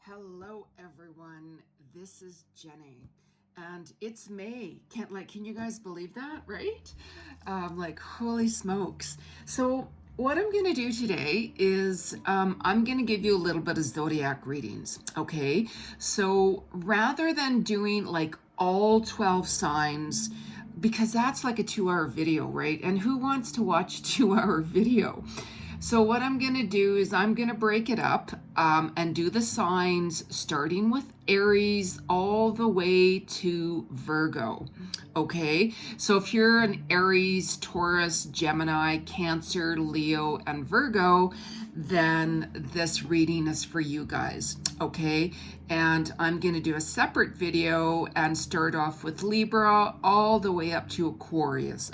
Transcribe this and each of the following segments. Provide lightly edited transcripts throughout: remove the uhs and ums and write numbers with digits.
Hello everyone, this is Jenny and it's May. Can you guys believe that, right? Holy smokes. So what I'm going to do today is I'm going to give you a little bit of zodiac readings, okay? So rather than doing like all 12 signs, because that's like a 2-hour video, right? And who wants to watch a 2-hour video? So what I'm going to do is I'm going to break it up and do the signs starting with Aries all the way to Virgo. Okay, so if you're an Aries, Taurus, Gemini, Cancer, Leo, and Virgo, then this reading is for you guys. Okay, and I'm going to do a separate video and start off with Libra all the way up to Aquarius.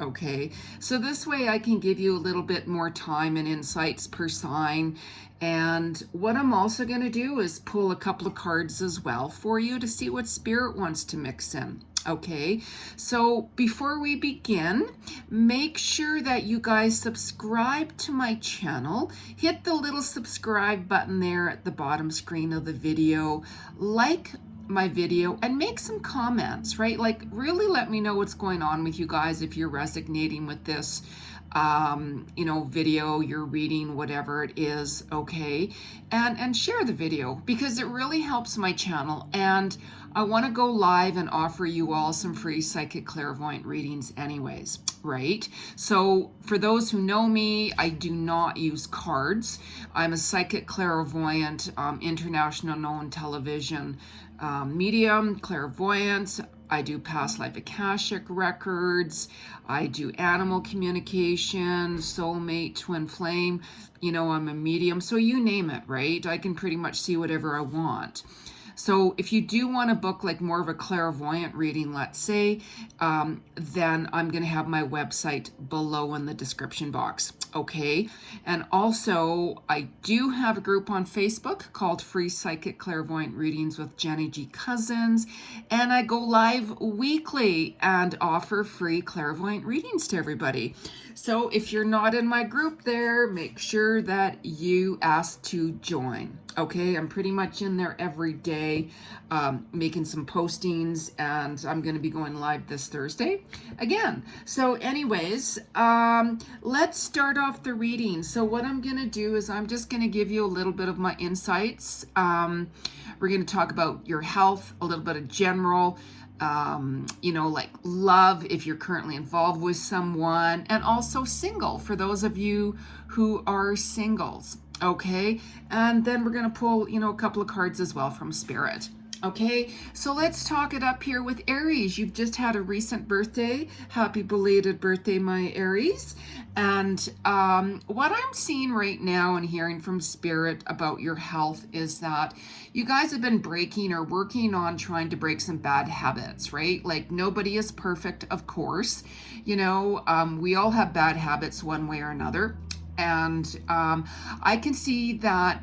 Okay, so this way I can give you a little bit more time and insights per sign. And what I'm also going to do is pull a couple of cards as well for you to see what spirit wants to mix in. Okay, so before we begin, make sure that you guys subscribe to my channel. Hit the little subscribe button there at the bottom screen of the video. Like my video and make some comments, right? Like really let me know what's going on with you guys if you're resonating with this video, you're reading, whatever it is, okay? And share the video because it really helps my channel. And I want to go live and offer you all some free psychic clairvoyant readings anyways, right? So for those who know me, I do not use cards. I'm a psychic clairvoyant, international known television medium, clairvoyance. I do past life Akashic records. I do animal communication, soulmate, twin flame. I'm a medium. So you name it, right? I can pretty much see whatever I want. So if you do want to book like more of a clairvoyant reading, let's say, then I'm going to have my website below in the description box. Okay. And also I do have a group on Facebook called Free Psychic Clairvoyant Readings with Jeni Ji Cousins. And I go live weekly and offer free clairvoyant readings to everybody. So if you're not in my group there, make sure that you ask to join. Okay, I'm pretty much in there every day, making some postings, and I'm going to be going live this Thursday again. So anyways, let's start off the reading. So what I'm going to do is I'm just going to give you a little bit of my insights. We're going to talk about your health, a little bit of general, like love if you're currently involved with someone, and also single for those of you who are singles. Okay, and then we're going to pull, a couple of cards as well from Spirit. Okay, so let's talk it up here with Aries. You've just had a recent birthday. Happy belated birthday, my Aries. And what I'm seeing right now and hearing from Spirit about your health is that you guys have been breaking or working on trying to break some bad habits, right? Like nobody is perfect, of course. We all have bad habits one way or another. And I can see that,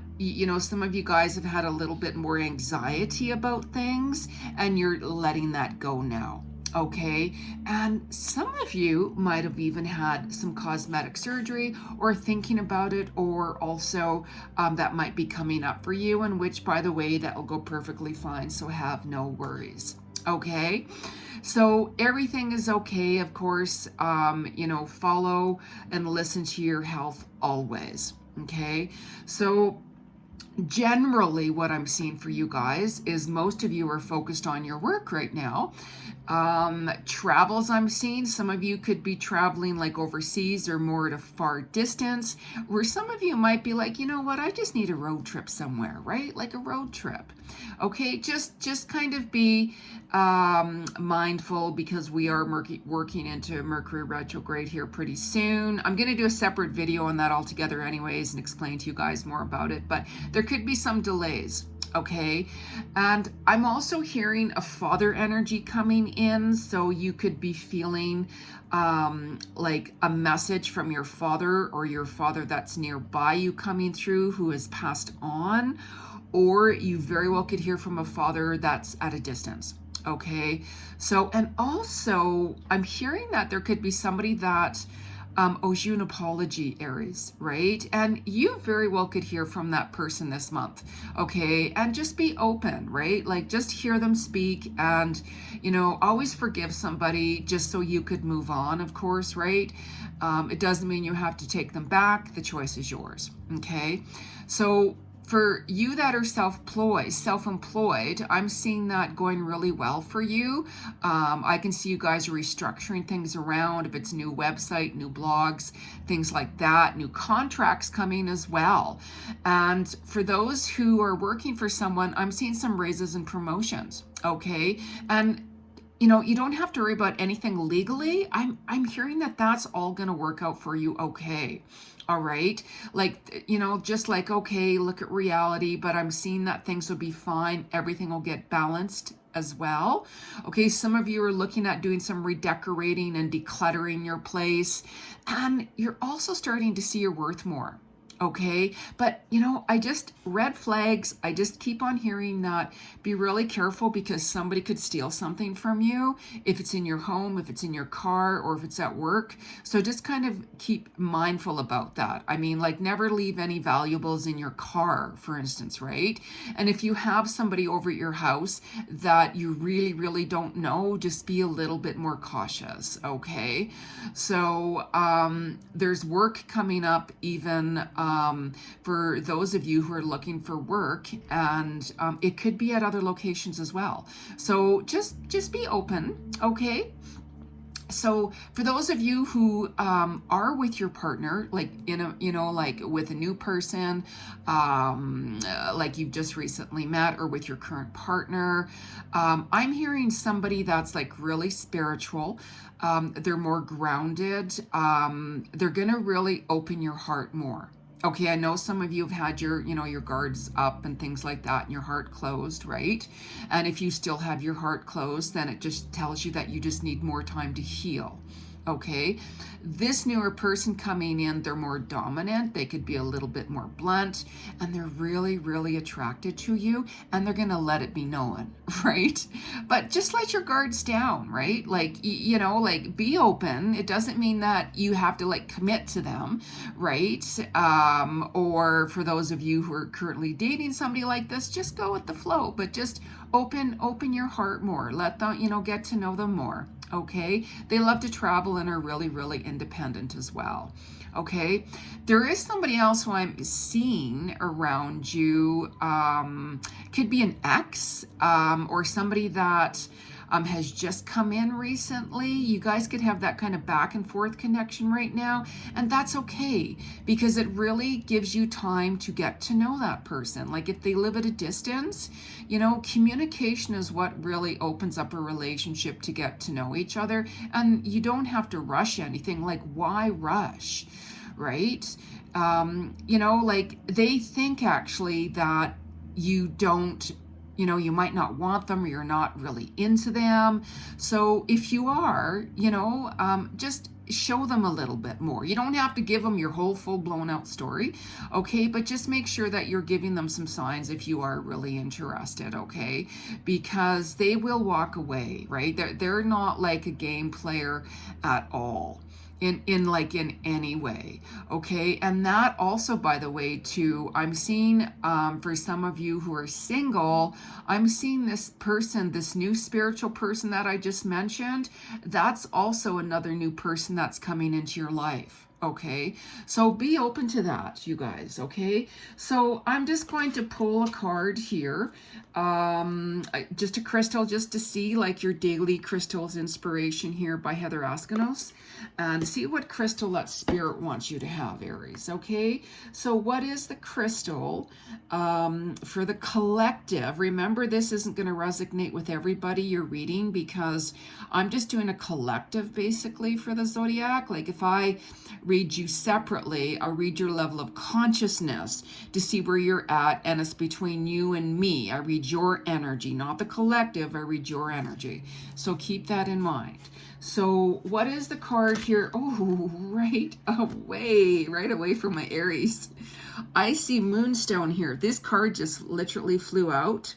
some of you guys have had a little bit more anxiety about things and you're letting that go now. Okay. And some of you might have even had some cosmetic surgery or thinking about it, or also that might be coming up for you, and which, by the way, that will go perfectly fine. So have no worries. Okay. So everything is okay, of course. Follow and listen to your health always. Okay. So generally what I'm seeing for you guys is most of you are focused on your work right now. Travels I'm seeing, some of you could be traveling like overseas or more at a far distance, where some of you might be like, you know what, I just need a road trip somewhere, right? Like a road trip. Okay, just kind of be mindful, because we are working into Mercury retrograde here pretty soon. I'm going to do a separate video on that altogether anyways and explain to you guys more about it, but there could be some delays. Okay, and I'm also hearing a father energy coming in, so you could be feeling like a message from your father or your father that's nearby you coming through who has passed on, or you very well could hear from a father that's at a distance. Okay, so, and also I'm hearing that there could be somebody that owes you an apology, Aries, right? And you very well could hear from that person this month, okay? And just be open, right? Like just hear them speak and, always forgive somebody just so you could move on, of course, right? It doesn't mean you have to take them back. The choice is yours, okay? So for you that are self-employed, I'm seeing that going really well for you. I can see you guys restructuring things around, if it's new website, new blogs, things like that, new contracts coming as well. And for those who are working for someone, I'm seeing some raises and promotions, okay? And you don't have to worry about anything legally. I'm hearing that that's all going to work out for you, okay? All right. Like, just like, okay, look at reality, but I'm seeing that things will be fine. Everything will get balanced as well. Okay. Some of you are looking at doing some redecorating and decluttering your place, and you're also starting to see your worth more. Okay. But, red flags, I just keep on hearing that. Be really careful because somebody could steal something from you if it's in your home, if it's in your car, or if it's at work. So just kind of keep mindful about that. I mean, like never leave any valuables in your car, for instance, right? And if you have somebody over at your house that you really, really don't know, just be a little bit more cautious. Okay. So, there's work coming up even, for those of you who are looking for work, and it could be at other locations as well. So just be open, okay? So for those of you who are with your partner, like like with a new person, like you've just recently met, or with your current partner, I'm hearing somebody that's like really spiritual. They're more grounded. They're gonna really open your heart more. Okay, I know some of you have had your, your guards up and things like that and your heart closed, right? And if you still have your heart closed, then it just tells you that you just need more time to heal. Okay, this newer person coming in, they're more dominant. They could be a little bit more blunt, and they're really, really attracted to you, and they're going to let it be known, right? But just let your guards down, right? Like, like be open. It doesn't mean that you have to like commit to them, right? Or for those of you who are currently dating somebody like this, just go with the flow, but just open your heart more. Let them, get to know them more. Okay, they love to travel and are really, really independent as well. Okay, there is somebody else who I'm seeing around you. Could be an ex, or somebody that has just come in recently. You guys could have that kind of back and forth connection right now, and that's okay because it really gives you time to get to know that person. Like if they live at a distance, communication is what really opens up a relationship to get to know each other, and you don't have to rush anything. Like why rush, right? Like they think actually that you don't, you might not want them, or you're not really into them. So if you are, just show them a little bit more. You don't have to give them your whole full blown out story, okay? But just make sure that you're giving them some signs if you are really interested, okay? Because they will walk away, right? They're not like a game player at all. In any way, okay? And that also, by the way, too, I'm seeing for some of you who are single, I'm seeing this person, this new spiritual person that I just mentioned, that's also another new person that's coming into your life. Okay, so be open to that, you guys. Okay, so I'm just going to pull a card here, just a crystal, just to see like your daily crystals inspiration here by Heather Askanos, and see what crystal that spirit wants you to have, Aries. Okay, so what is the crystal for the collective? Remember, this isn't going to resonate with everybody you're reading because I'm just doing a collective basically for the zodiac. Like if I read you separately, I'll read your level of consciousness to see where you're at, and it's between you and me. I read your energy, not the collective. I read your energy. So keep that in mind. So what is the card here? Oh, right away from my Aries. I see Moonstone here. This card just literally flew out.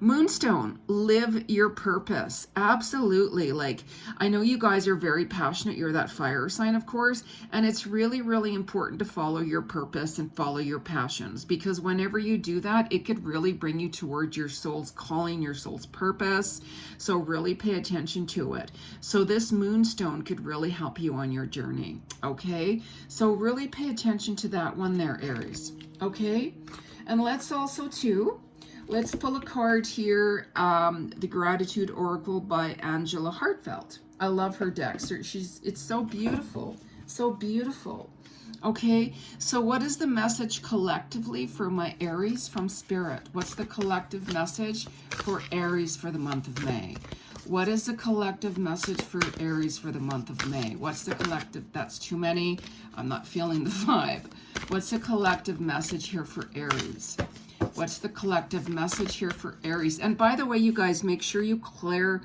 Moonstone, live your purpose. Absolutely. Like, I know you guys are very passionate. You're that fire sign, of course, and it's really, really important to follow your purpose and follow your passions, because whenever you do that, it could really bring you towards your soul's calling, your soul's purpose. So really pay attention to it. So this moonstone could really help you on your journey. Okay. So really pay attention to that one there, Aries. Okay. And let's also too, let's pull a card here, the Gratitude Oracle by Angela Hartfeld. I love her deck. It's so beautiful, so beautiful. Okay, so what is the message collectively for my Aries from Spirit? What's the collective message for Aries for the month of May? What is the collective message for Aries for the month of May? What's the collective? That's too many. I'm not feeling the vibe. What's the collective message here for Aries? What's the collective message here for Aries? And by the way, you guys, make sure you clear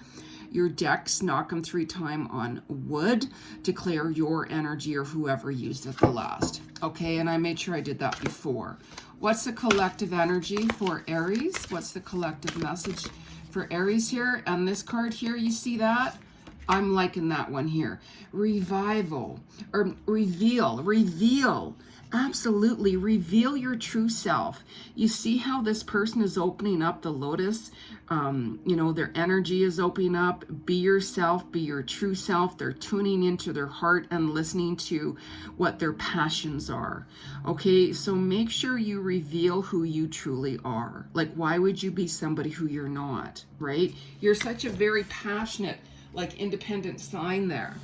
your decks, knock them 3 times on wood to clear your energy or whoever used it the last. Okay, and I made sure I did that before. What's the collective energy for Aries? What's the collective message for Aries here? And this card here, you see that? I'm liking that one here. Revival, or reveal. Absolutely, reveal your true self. You see how this person is opening up the lotus? You know, their energy is opening up. Be yourself, be your true self. They're tuning into their heart and listening to what their passions are. Okay, so make sure you reveal who you truly are. Like, why would you be somebody who you're not, right? You're such a very passionate, like, independent sign there.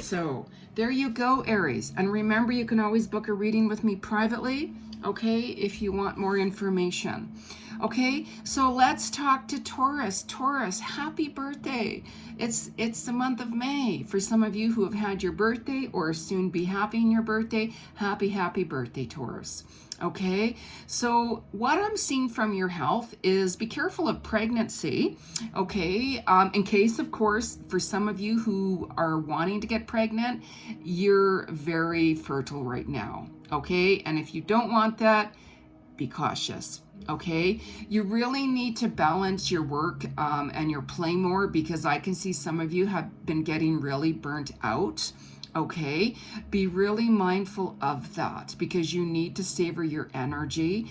So there you go, Aries. And remember, you can always book a reading with me privately, okay, if you want more information. Okay, so let's talk to Taurus. Taurus, happy birthday. It's the month of May. For some of you who have had your birthday or soon be having your birthday, happy birthday, Taurus. Okay, so what I'm seeing from your health is be careful of pregnancy. Okay, in case, of course, for some of you who are wanting to get pregnant, you're very fertile right now. Okay, and if you don't want that, be cautious. Okay, you really need to balance your work and your play more, because I can see some of you have been getting really burnt out. Okay, be really mindful of that, because you need to savor your energy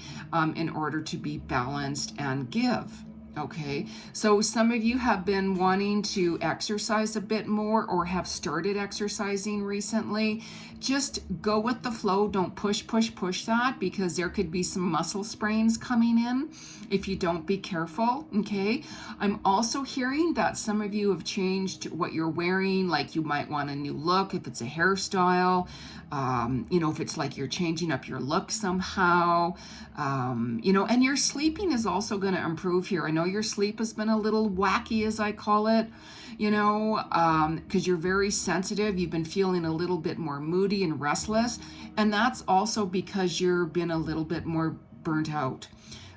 in order to be balanced and give. Okay, so some of you have been wanting to exercise a bit more or have started exercising recently. Just go with the flow. Don't push that, because there could be some muscle sprains coming in if you don't be careful. Okay, I'm also hearing that some of you have changed what you're wearing. Like, you might want a new look if it's a hairstyle. You know, if it's like you're changing up your look somehow, you know, and your sleeping is also going to improve here. I know your sleep has been a little wacky, as I call it, you know, because you're very sensitive. You've been feeling a little bit more moody and restless. And that's also because you've been a little bit more burnt out.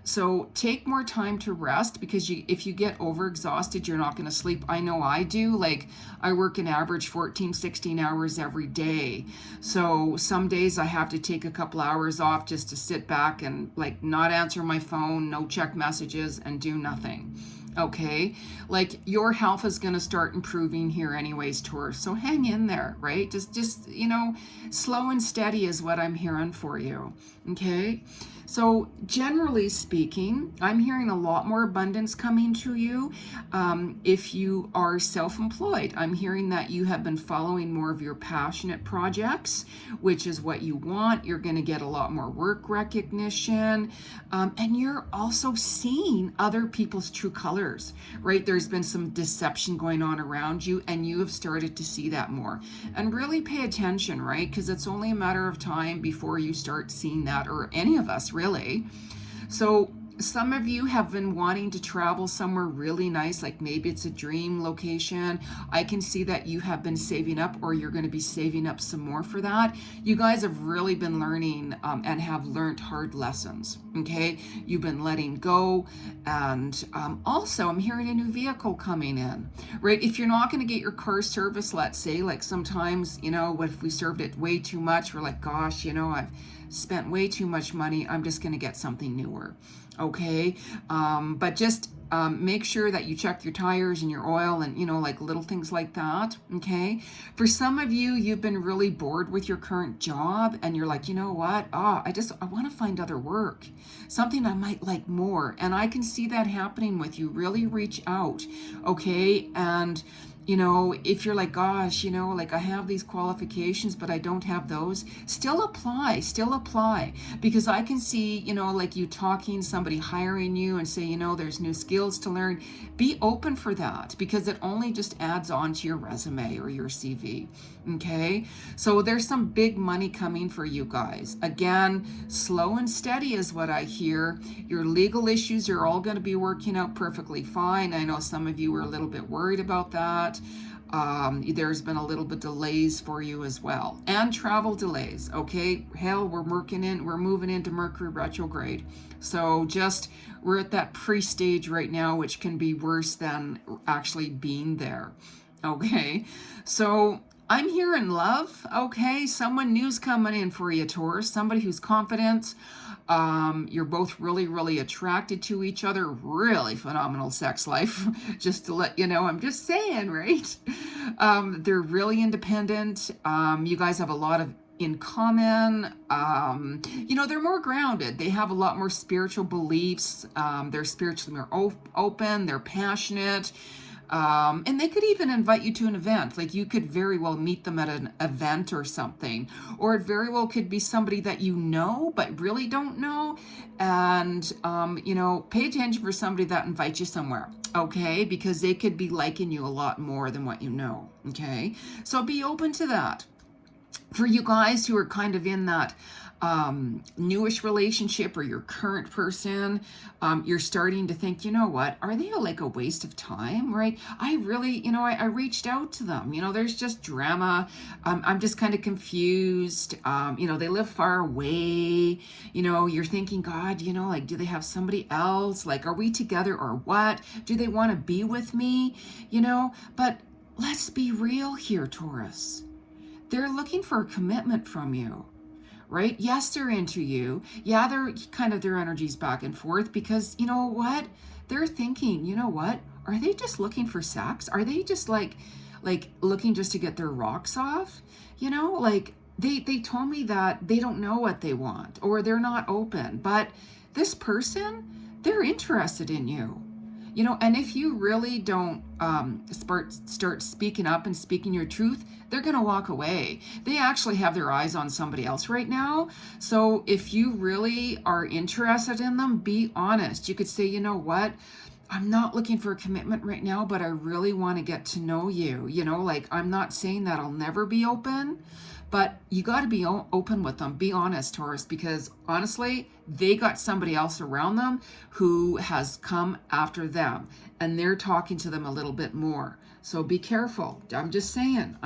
So take more time to rest, because if you get overexhausted, you're not going to sleep. I know I do. Like, I work an average 14, 16 hours every day. So some days I have to take a couple hours off just to sit back and, like, not answer my phone, no check messages, and do nothing. Okay, like, your health is going to start improving here anyways, Taurus. So hang in there, right? Just, you know, slow and steady is what I'm hearing for you. Okay, so generally speaking, I'm hearing a lot more abundance coming to you. If you are self-employed, I'm hearing that you have been following more of your passionate projects, which is what you want. You're going to get a lot more work recognition, and you're also seeing other people's true colors, right? There's been some deception going on around you, and you have started to see that more. And really pay attention, right? Because it's only a matter of time before you start seeing that, or any of us, really. So some of you have been wanting to travel somewhere really nice, like maybe it's a dream location. I can see that you have been saving up, or you're going to be saving up some more for that. You guys have really been learning and have learned hard lessons. Okay, you've been letting go, and also I'm hearing a new vehicle coming in, right? If you're not going to get your car serviced, let's say, like sometimes, you know, what if we served it way too much? We're like, gosh, you know, I've spent way too much money. I'm just going to get something newer. Okay. But just make sure that you check your tires and your oil and, like little things like that. Okay. For some of you, you've been really bored with your current job and you're like, you know what? I want to find other work, something I might like more. And I can see that happening with you. Really reach out. Okay. And if you're like, gosh, like I have these qualifications, but I don't have those, still apply, because I can see, like you talking, somebody hiring you and say, there's new skills to learn. Be open for that, because it only just adds on to your resume or your CV. Okay. So there's some big money coming for you guys. Again, slow and steady is what I hear. Your legal issues are all going to be working out perfectly fine. I know some of you were a little bit worried about that. There's been a little bit delays for you as well, and travel delays. Okay. Hell, we're moving into Mercury retrograde. So we're at that pre-stage right now, which can be worse than actually being there. Okay. So I'm hearing love. Okay. Someone new's coming in for you, Taurus. Somebody who's confident. You're both really, really attracted to each other. Really phenomenal sex life. Just to let you know, I'm just saying, right? They're really independent. You guys have a lot of in common. They're more grounded. They have a lot more spiritual beliefs. They're spiritually more open. They're passionate. And they could even invite you to an event. Like you could very well meet them at an event or something, or it very well could be somebody that you know but really don't know. And pay attention for somebody that invites you somewhere. Okay, because they could be liking you a lot more than what you know. Okay, so be open to that. For you guys who are kind of in that newish relationship, or your current person, you're starting to think, you know what, are they like a waste of time, right? I really, I reached out to them, there's just drama. I'm just kind of confused. They live far away. You're thinking, God, like, do they have somebody else? Like, are we together or what? Do they want to be with me? But let's be real here, Taurus. They're looking for a commitment from you, right? Yes, they're into you. Yeah, they're kind of, their energy's back and forth, because you know what? They're thinking, you know what? Are they just looking for sex? Are they just like looking just to get their rocks off? Like they told me that they don't know what they want, or they're not open, but this person, they're interested in you. And if you really don't start speaking up and speaking your truth, they're going to walk away. They actually have their eyes on somebody else right now. So if you really are interested in them, be honest. You could say, you know what? I'm not looking for a commitment right now, but I really want to get to know you. Like, I'm not saying that I'll never be open, but you got to be open with them. Be honest, Taurus, because honestly, they got somebody else around them who has come after them, and they're talking to them a little bit more. So be careful. I'm just saying.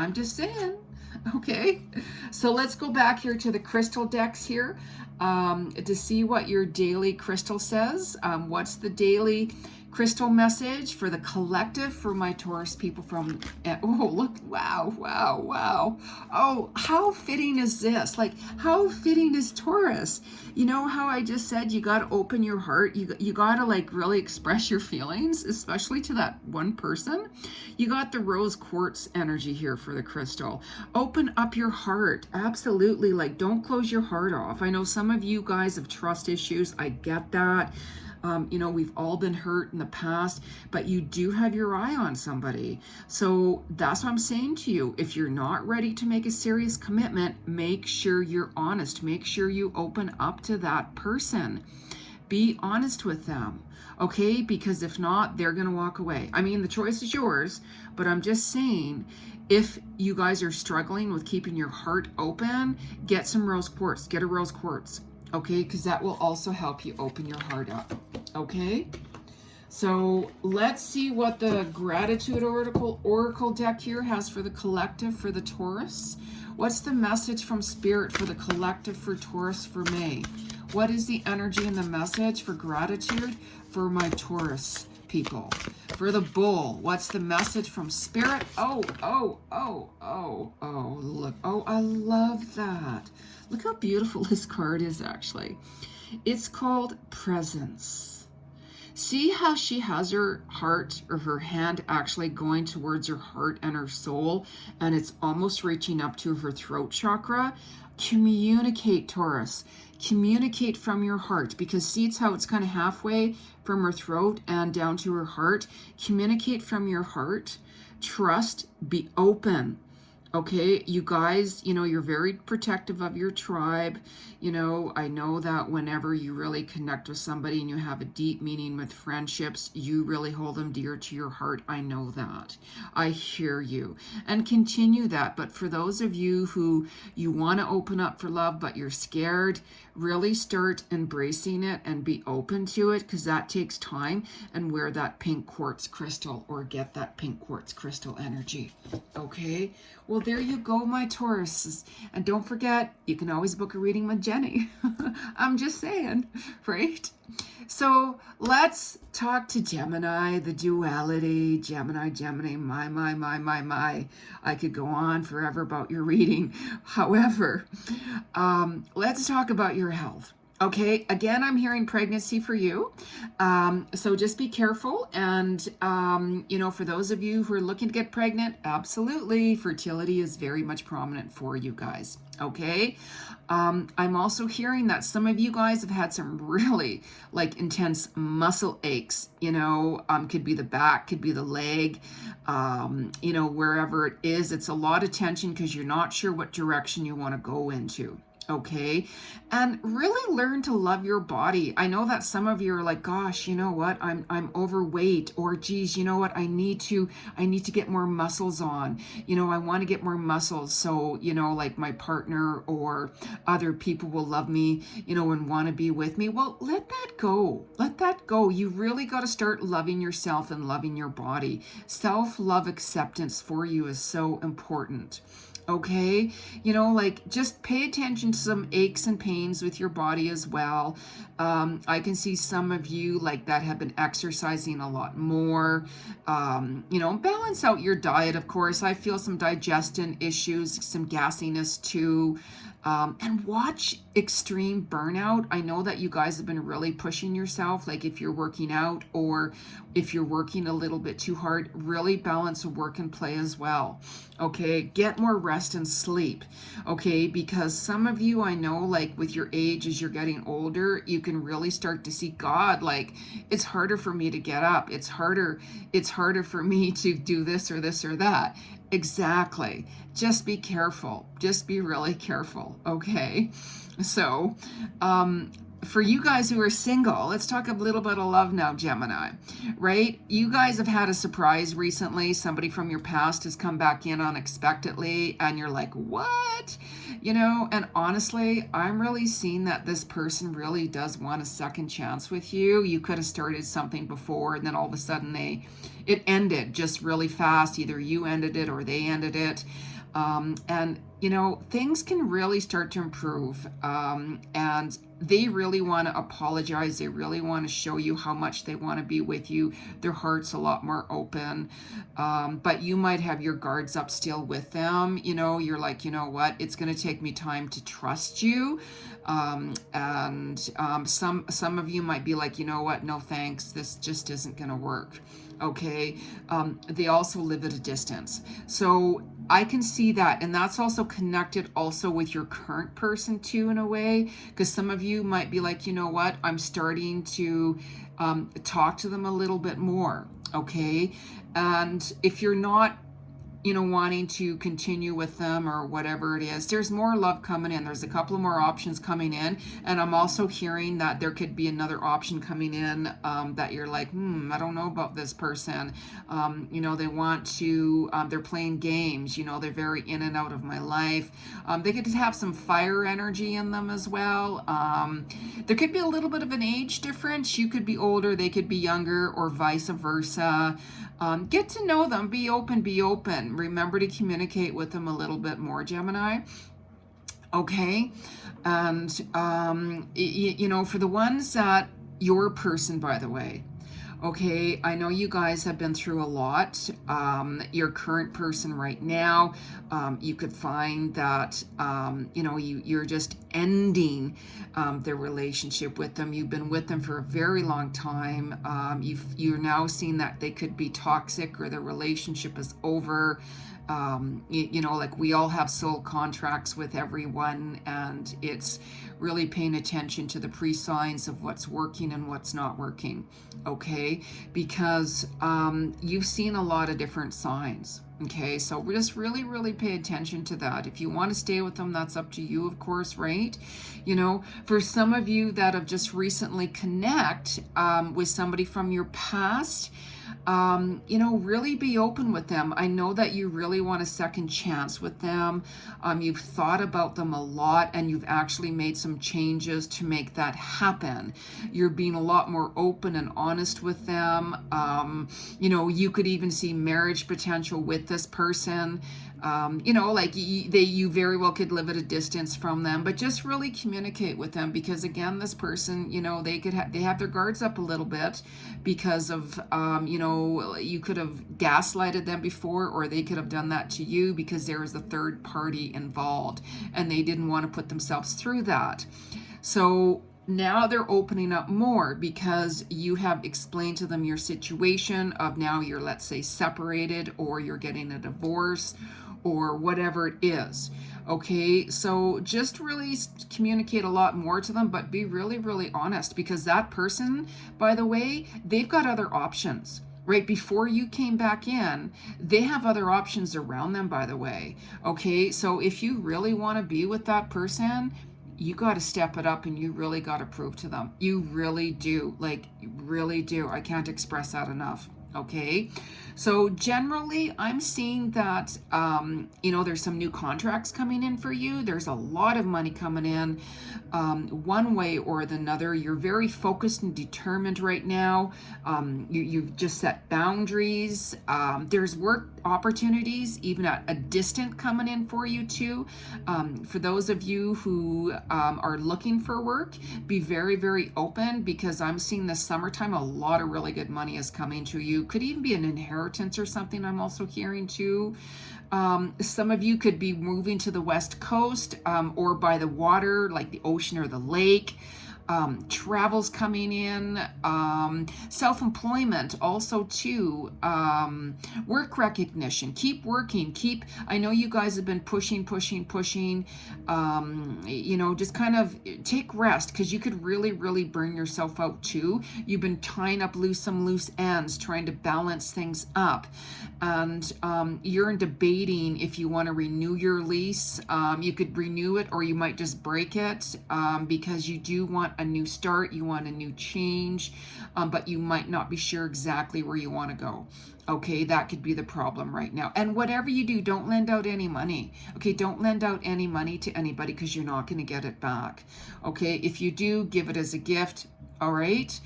Okay. So let's go back here to the crystal decks here to see what your daily crystal says. What's the daily crystal message for the collective for my Taurus people from, oh, look, wow. Oh, how fitting is this? Like, how fitting is Taurus? You know how I just said you got to open your heart? You got to like really express your feelings, especially to that one person. You got the rose quartz energy here for the crystal. Open up your heart. Absolutely. Like, don't close your heart off. I know some of you guys have trust issues. I get that. We've all been hurt in the past, but you do have your eye on somebody. So that's what I'm saying to you. If you're not ready to make a serious commitment, make sure you're honest. Make sure you open up to that person. Be honest with them, okay? Because if not, they're going to walk away. I mean, the choice is yours, but I'm just saying, if you guys are struggling with keeping your heart open, get some rose quartz. Get a rose quartz. Okay, because that will also help you open your heart up. Okay, so let's see what the gratitude oracle deck here has for the collective for the Taurus. What's the message from Spirit for the collective for Taurus for May? What is the energy and the message for gratitude for my Taurus people. For the bull, what's the message from spirit? Oh, look. Oh, I love that. Look how beautiful this card is, actually. It's called presence. See how she has her heart or her hand actually going towards her heart and her soul, and it's almost reaching up to her throat chakra? Communicate, Taurus. Communicate from your heart, because see, it's how it's kind of halfway from her throat and down to her heart. Communicate from your heart. Trust, be open. Okay, you guys, you know, you're very protective of your tribe. You know, I know that whenever you really connect with somebody and you have a deep meaning with friendships, you really hold them dear to your heart. I know that. I hear you. And continue that. But for those of you who you want to open up for love, but you're scared, really start embracing it and be open to it, because that takes time. And wear that pink quartz crystal, or get that pink quartz crystal energy. Okay? Well, there you go, my Tauruses. And don't forget, you can always book a reading with Jeni. I'm just saying, right? So let's talk to Gemini, the duality. Gemini, my. I could go on forever about your reading. However, let's talk about your health. Okay, again, I'm hearing pregnancy for you. So just be careful. And, you know, for those of you who are looking to get pregnant, absolutely, fertility is very much prominent for you guys. Okay. I'm also hearing that some of you guys have had some really like intense muscle aches, you know, could be the back, could be the leg, you know, wherever it is, it's a lot of tension because you're not sure what direction you want to go into. Okay. And really learn to love your body. I know that some of you are like, gosh, you know what? I'm overweight, or geez, you know what? I need to get more muscles on. You know, I want to get more muscles. So, you know, like my partner or other people will love me, you know, and want to be with me. Well, let that go. Let that go. You really got to start loving yourself and loving your body. Self-love acceptance for you is so important. Okay, you know, like just pay attention to some aches and pains with your body as well. I can see some of you like that have been exercising a lot more. You know, balance out your diet, of course. I feel some digestion issues, some gassiness too. And watch extreme burnout. I know that you guys have been really pushing yourself, like if you're working out or if you're working a little bit too hard, really balance work and play as well. Okay, get more rest and sleep. Okay, because some of you, I know, like with your age, as you're getting older, you can really start to see God, like it's harder for me to get up. It's harder for me to do this or this or that. Exactly. Just be careful. Just be really careful. Okay. So, for you guys who are single, let's talk a little bit of love now, Gemini, right? You guys have had a surprise recently. Somebody from your past has come back in unexpectedly and you're like, what? You know, and honestly, I'm really seeing that this person really does want a second chance with you. You could have started something before and then all of a sudden it ended just really fast. Either you ended it or they ended it. And, you know, things can really start to improve. And they really want to apologize. They really want to show you how much they want to be with you. Their heart's a lot more open. But you might have your guards up still with them. You know, you're like, you know what? It's going to take me time to trust you. Some of you might be like, you know what? No, thanks. This just isn't going to work. Okay. They also live at a distance. So I can see that. And that's also connected also with your current person too, in a way, because some of you might be like, you know what? I'm starting to talk to them a little bit more. Okay. And if you're not, you know, wanting to continue with them or whatever it is, there's more love coming in. There's a couple of more options coming in. And I'm also hearing that there could be another option coming in that you're like, I don't know about this person. You know, they want to, they're playing games, you know, they're very in and out of my life. They could have some fire energy in them as well. There could be a little bit of an age difference. You could be older, they could be younger, or vice versa. Get to know them, be open. Remember to communicate with them a little bit more, Gemini. Okay. And, you know, for the ones that your person, by the way, Okay, I know you guys have been through a lot. Your current person right now, you could find that, you're just ending the relationship with them. You've been with them for a very long time. You're now seeing that they could be toxic or the relationship is over. Like we all have soul contracts with everyone, and it's really paying attention to the pre-signs of what's working and what's not working, okay? Because you've seen a lot of different signs, okay? So just really, really pay attention to that. If you want to stay with them, that's up to you, of course, right? For some of you that have just recently connect with somebody from your past, really be open with them. I know that you really want a second chance with them. You've thought about them a lot, and you've actually made some changes to make that happen. You're being a lot more open and honest with them. You could even see marriage potential with this person. You very well could live at a distance from them, but just really communicate with them, because again, this person, they have their guards up a little bit because of, you could have gaslighted them before, or they could have done that to you because there was a third party involved and they didn't want to put themselves through that. So now they're opening up more because you have explained to them your situation of now you're, let's say, separated, or you're getting a divorce, or whatever it is. Okay, so just really communicate a lot more to them, but be really, really honest, because that person, by the way, they've got other options. Right before you came back in, they have other options around them, by the way. Okay, so if you really want to be with that person, you got to step it up, and you really got to prove to them. You really do. You really do. I can't express that enough. Okay, so generally I'm seeing that there's some new contracts coming in for you. There's a lot of money coming in one way or another. You're very focused and determined right now. You've just set boundaries. There's work opportunities even at a distance coming in for you too. For those of you who are looking for work, be very, very open, because I'm seeing this summertime a lot of really good money is coming to you. Could even be an inheritance or something, I'm also hearing too. Some of you could be moving to the West Coast or by the water, like the ocean or the lake. Travel's coming in, self-employment also too, work recognition, keep working, I know you guys have been pushing, just kind of take rest, because you could really, really burn yourself out too. You've been tying up some loose ends, trying to balance things up, and you're debating if you want to renew your lease. You could renew it, or you might just break it, because you do want a new start, you want a new change, but you might not be sure exactly where you want to go. Okay, that could be the problem right now. And whatever you do, don't lend out any money. Okay, don't lend out any money to anybody, because you're not going to get it back. Okay, if you do, give it as a gift. All right.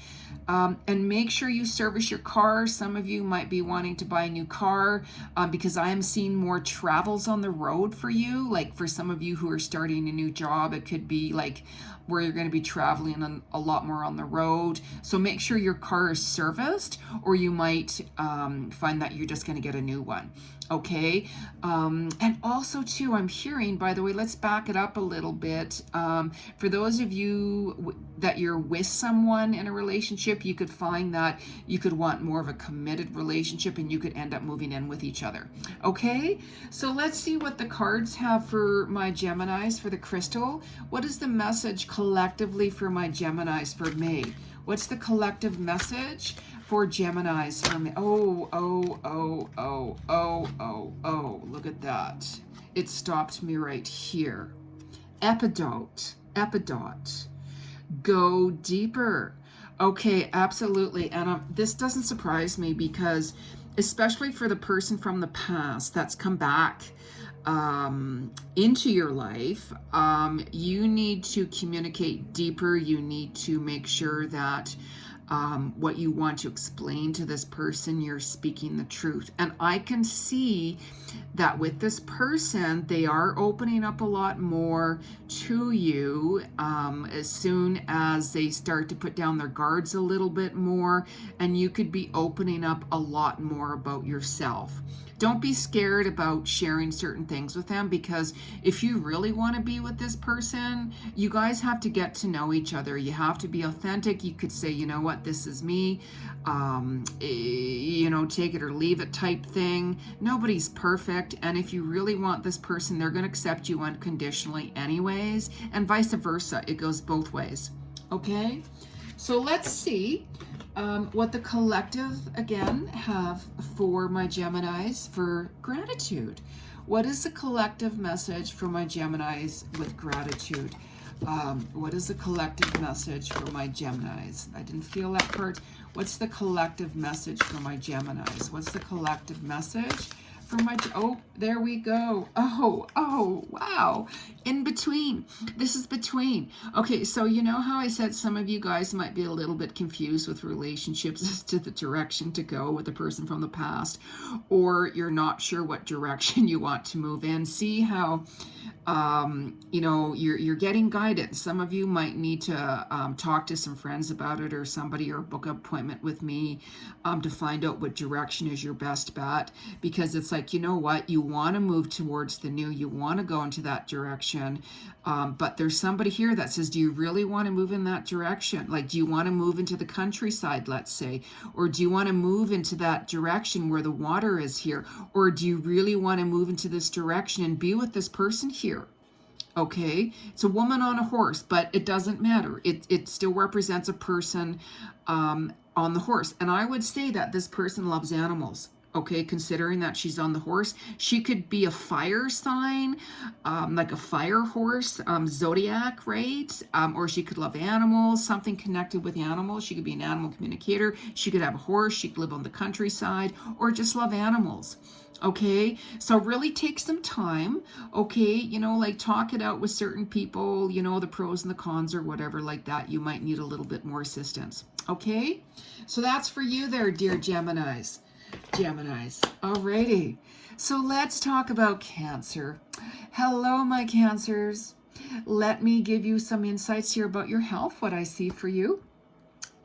And make sure you service your car. Some of you might be wanting to buy a new car because I am seeing more travels on the road for you. Like for some of you who are starting a new job, it could be like where you're going to be traveling a lot more on the road. So make sure your car is serviced, or you might find that you're just going to get a new one. Okay. And also too, I'm hearing, by the way, let's back it up a little bit. For those of you that you're with someone in a relationship, you could find that you could want more of a committed relationship, and you could end up moving in with each other. Okay. So let's see what the cards have for my Geminis for the crystal. What is the message collectively for my Geminis for May? What's the collective message for Geminis for May? Oh, look at that. It stopped me right here. Epidote. Go deeper. Okay, absolutely. And this doesn't surprise me, because especially for the person from the past that's come back into your life, you need to communicate deeper. You need to make sure that what you want to explain to this person, you're speaking the truth. And I can see that with this person, they are opening up a lot more to you as soon as they start to put down their guards a little bit more, and you could be opening up a lot more about yourself. Don't be scared about sharing certain things with them, because if you really want to be with this person, you guys have to get to know each other. You have to be authentic. You could say, you know what, this is me, you know, take it or leave it type thing. Nobody's perfect. And if you really want this person, they're going to accept you unconditionally anyways, and vice versa. It goes both ways. Okay, so let's see what the collective again have for my Geminis for gratitude. What is the collective message for my Geminis with gratitude? What is the collective message for my Geminis? I didn't feel that part. What's the collective message for my Geminis? What's the collective message for my, oh, there we go. Oh, wow. In between. This is between. Okay, so you know how I said some of you guys might be a little bit confused with relationships as to the direction to go with a person from the past, or you're not sure what direction you want to move in. See how you know, you're getting guidance. Some of you might need to talk to some friends about it, or somebody, or book an appointment with me to find out what direction is your best bet, because it's like, you know what, you want to move towards the new, you want to go into that direction, but there's somebody here that says, do you really want to move in that direction? Like, do you want to move into the countryside, let's say, or do you want to move into that direction where the water is here, or do you really want to move into this direction and be with this person here? Okay, it's a woman on a horse, but it doesn't matter. It still represents a person on the horse. And I would say that this person loves animals. Okay, considering that she's on the horse, she could be a fire sign, like a fire horse, Zodiac, right? Or she could love animals, something connected with animals. She could be an animal communicator. She could have a horse. She could live on the countryside, or just love animals. Okay, so really take some time, okay, you know, like talk it out with certain people, you know, the pros and the cons or whatever like that. You might need a little bit more assistance. Okay, so that's for you there, dear Geminis. Alrighty, so let's talk about Cancer. Hello, my Cancers. Let me give you some insights here about your health, what I see for you.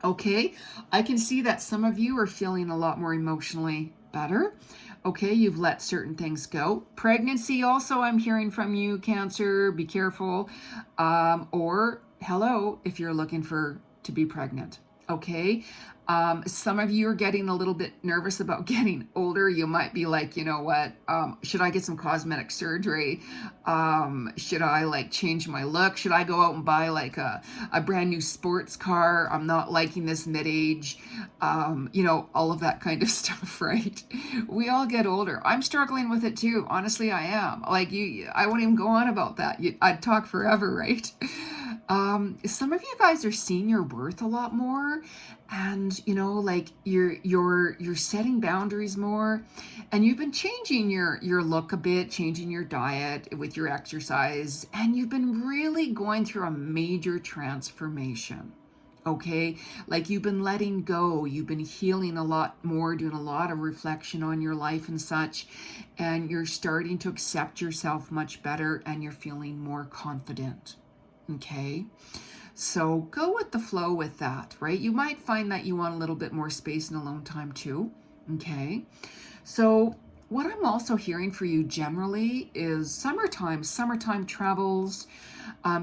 Okay, I can see that some of you are feeling a lot more emotionally better. Okay, you've let certain things go. Pregnancy also, I'm hearing from you, Cancer, be careful. Or hello, if you're looking to be pregnant. Okay, some of you are getting a little bit nervous about getting older. You might be like, you know what, should I get some cosmetic surgery? Should I like change my look? Should I go out and buy like a brand new sports car? I'm not liking this mid-age, you know, all of that kind of stuff, right? We all get older. I'm struggling with it too. Honestly, I am. Like I wouldn't even go on about that. I'd talk forever, right? Some of you guys are seeing your worth a lot more, and you know, like you're setting boundaries more, and you've been changing your look a bit, changing your diet with your exercise, and you've been really going through a major transformation. Okay, like you've been letting go, you've been healing a lot more, doing a lot of reflection on your life and such, and you're starting to accept yourself much better, and you're feeling more confident. Okay, so go with the flow with that, right? You might find that you want a little bit more space and alone time too. Okay, so what I'm also hearing for you generally is summertime travels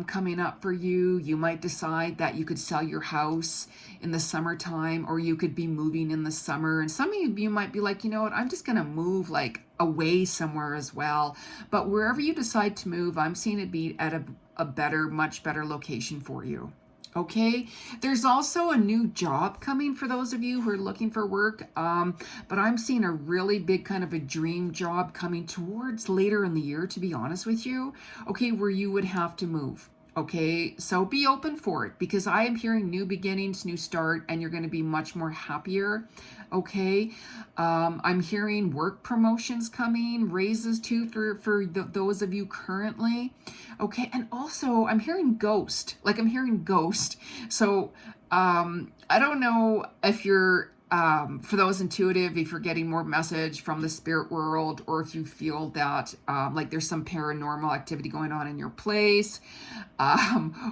coming up for you. You might decide that you could sell your house in the summertime, or you could be moving in the summer. And some of you might be like, you know what, I'm just going to move like away somewhere as well. But wherever you decide to move, I'm seeing it be at a better, much better location for you. Okay, there's also a new job coming for those of you who are looking for work, but I'm seeing a really big kind of a dream job coming towards later in the year, to be honest with you, okay, where you would have to move. Okay, so be open for it, because I am hearing new beginnings, new start, and you're going to be much more happier. Okay, I'm hearing work promotions coming, raises too for those of you currently. Okay, and also I'm hearing ghost, so I don't know if you're, for those intuitive, if you're getting more message from the spirit world, or if you feel that like there's some paranormal activity going on in your place,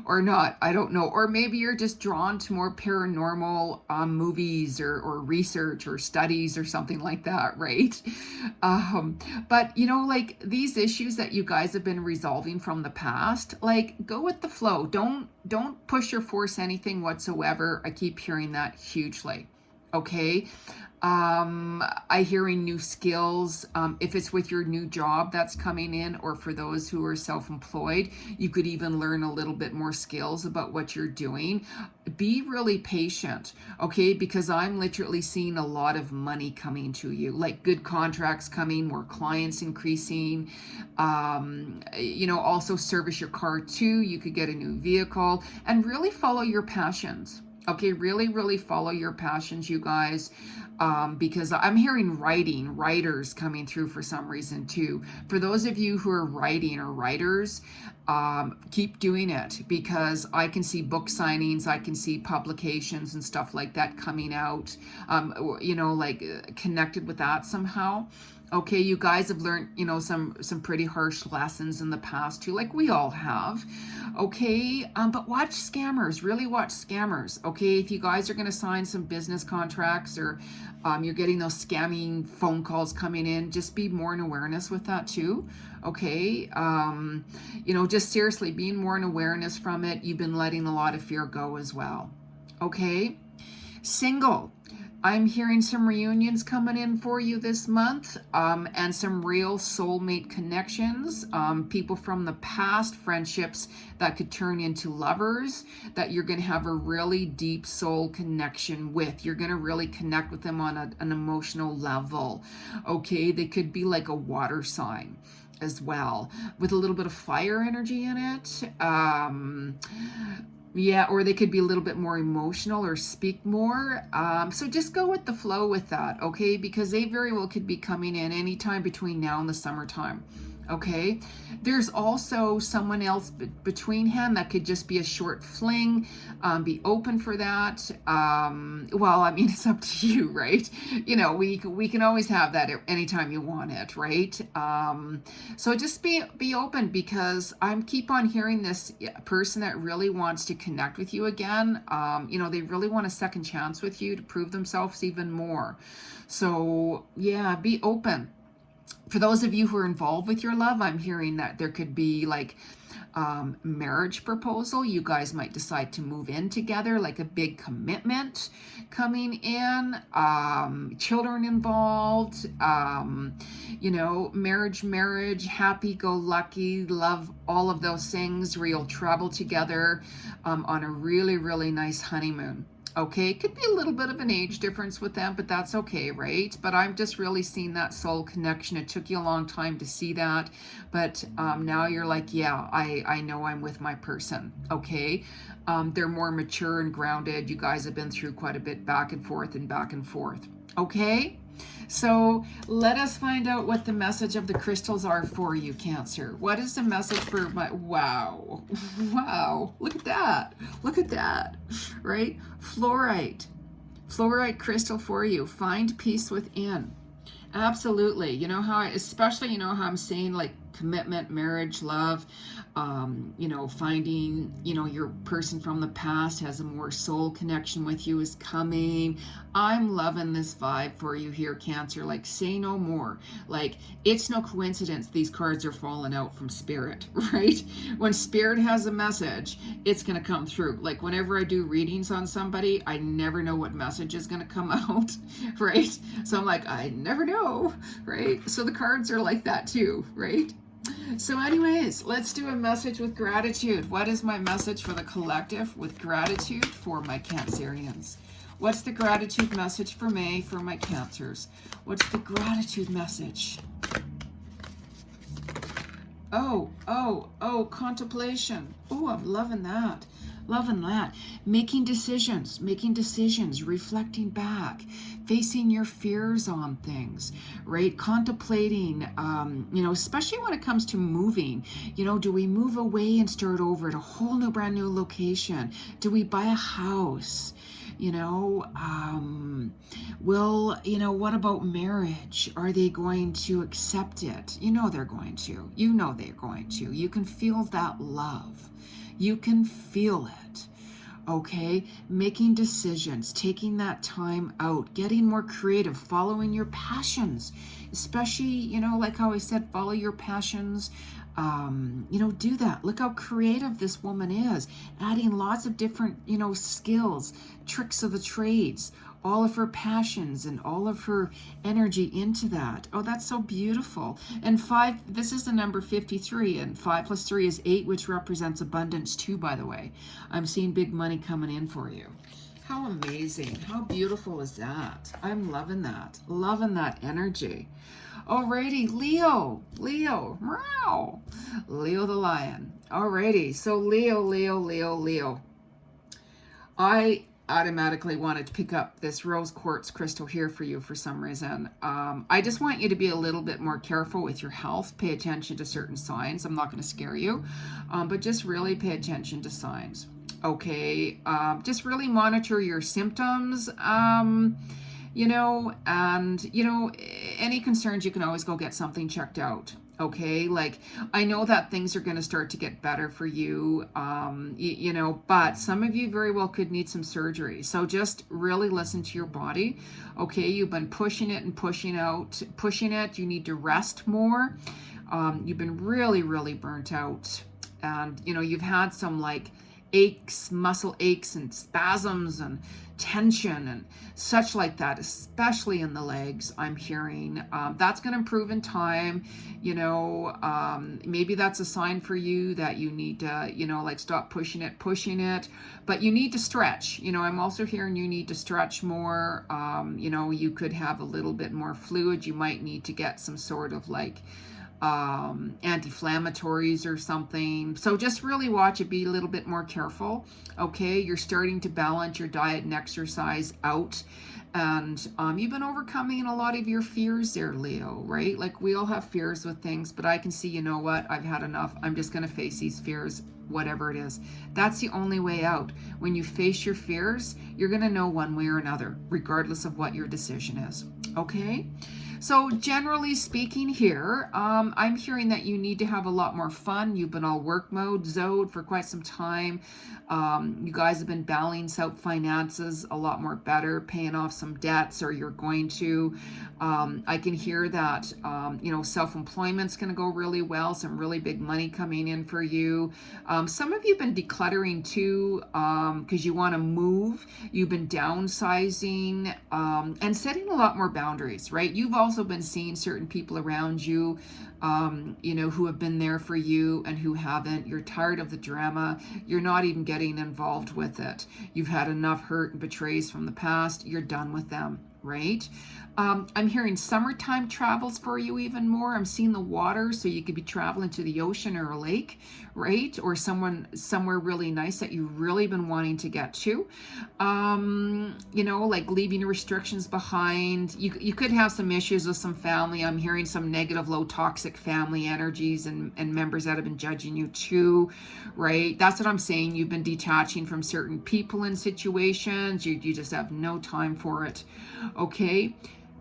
or not. I don't know. Or maybe you're just drawn to more paranormal movies or research or studies or something like that, right? But you know, like these issues that you guys have been resolving from the past, like go with the flow. Don't push or force anything whatsoever. I keep hearing that hugely. Okay. I hearing new skills. If it's with your new job that's coming in, or for those who are self-employed, you could even learn a little bit more skills about what you're doing. Be really patient, okay? Because I'm literally seeing a lot of money coming to you, like good contracts coming, more clients increasing. You know, also service your car too. You could get a new vehicle and really follow your passions. Okay, really follow your passions, you guys, because I'm hearing writers coming through for some reason too. For those of you who are writing or writers, keep doing it, because I can see book signings, I can see publications and stuff like that coming out, you know, like connected with that somehow. Okay, you guys have learned, you know, some pretty harsh lessons in the past too, like we all have. Okay, but watch scammers, really watch scammers. Okay, if you guys are going to sign some business contracts, or you're getting those scamming phone calls coming in, just be more in awareness with that too. Okay, you know, just seriously being more in awareness from it. You've been letting a lot of fear go as well. Okay, single. I'm hearing some reunions coming in for you this month, and some real soulmate connections, people from the past, friendships that could turn into lovers, that you're going to have a really deep soul connection with. You're going to really connect with them on an emotional level. Okay, they could be like a water sign as well, with a little bit of fire energy in it. Yeah, or they could be a little bit more emotional or speak more. So just go with the flow with that, okay? Because they very well could be coming in anytime between now and the summertime. Okay, there's also someone else between that could just be a short fling. Be open for that. Well, I mean, it's up to you, right? You know, we can always have that anytime you want it, right? So just be open, because I'm keep on hearing this person that really wants to connect with you again. You know, they really want a second chance with you to prove themselves even more. So yeah, be open. For those of you who are involved with your love, I'm hearing that there could be like marriage proposal. You guys might decide to move in together, like a big commitment coming in, children involved, you know, marriage, happy-go-lucky, love, all of those things, where you'll travel together on a really nice honeymoon. Okay, it could be a little bit of an age difference with them, but that's okay, right? But I'm just really seeing that soul connection. It took you a long time to see that, but now you're like, yeah, I know I'm with my person, okay? They're more mature and grounded. You guys have been through quite a bit back and forth, okay? So let us find out what the message of the crystals are for you, Cancer. What is the message for my, wow, look at that, right? Fluorite crystal for you. Find peace within. Absolutely. You know how, especially, you know how I'm saying like commitment, marriage, love, you know, finding, you know, your person from the past has a more soul connection with you is coming. I'm loving this vibe for you here, Cancer. Like, say no more. Like, it's no coincidence these cards are falling out from Spirit, right? When Spirit has a message, it's going to come through. Like, whenever I do readings on somebody, I never know what message is going to come out, right? So I'm like, I never know, right? So the cards are like that too, right? So anyways, let's do a message with gratitude. What is my message for the collective with gratitude for my Cancerians? What's the gratitude message for May for my Cancers? What's the gratitude message? Oh, contemplation. Oh, I'm loving that. Loving that. Making decisions, reflecting back, facing your fears on things, right? Contemplating, especially when it comes to moving. Do we move away and start over at a whole new, brand new location? Do we buy a house? What about marriage? Are they going to accept it? They're going to. They're going to. You can feel that love. You can feel it. Okay, making decisions, taking that time out, getting more creative, following your passions, especially, like how I said, follow your passions. Do that. Look how creative this woman is, adding lots of different, skills, tricks of the trades, all of her passions and all of her energy into that. Oh, that's so beautiful. And 5, this is the number 53, and 5 plus 3 is 8, which represents abundance too, by the way. I'm seeing big money coming in for you. How amazing. How beautiful is that? I'm loving that. Loving that energy. Alrighty, Leo, meow. Leo the lion. Alrighty, so Leo. I automatically wanted to pick up this rose quartz crystal here for you for some reason. I just want you to be a little bit more careful with your health. Pay attention to certain signs. I'm not going to scare you, but just really pay attention to signs. Okay, just really monitor your symptoms. Any concerns, you can always go get something checked out. Okay, like I know that things are going to start to get better for you, but some of you very well could need some surgery. So just really listen to your body. Okay, you've been pushing it and pushing it. You need to rest more. You've been really, really burnt out, and you've had some like aches, muscle aches and spasms and tension and such like that, especially in the legs. I'm hearing that's going to improve in time. Maybe that's a sign for you that you need to stop pushing it, but you need to stretch. I'm also hearing you need to stretch more. You could have a little bit more fluid. You might need to get some sort of like anti-inflammatories or something. So just really watch it, be a little bit more careful. Okay, you're starting to balance your diet and exercise out, and you've been overcoming a lot of your fears there, Leo, right? Like we all have fears with things, but I can see, you know what, I've had enough. I'm just going to face these fears, whatever it is. That's the only way out. When you face your fears, you're going to know one way or another, regardless of what your decision is. Okay, so generally speaking here, I'm hearing that you need to have a lot more fun. You've been all work mode, Zode, for quite some time. You guys have been balancing out finances a lot more better, paying off some debts, or you're going to. I can hear that, self-employment's going to go really well, some really big money coming in for you. Some of you have been decluttering too, because you want to move. You've been downsizing and setting a lot more boundaries, right? You've also been seeing certain people around you, who have been there for you and who haven't. You're tired of the drama. You're not even getting involved with it. You've had enough hurt and betrays from the past. You're done with them, right? I'm hearing summertime travels for you even more. I'm seeing the water, so you could be traveling to the ocean or a lake, right? Or somewhere really nice that you've really been wanting to get to. Like leaving restrictions behind. You could have some issues with some family. I'm hearing some negative, low toxic family energies and members that have been judging you too, right? That's what I'm saying. You've been detaching from certain people and situations. You just have no time for it. Okay.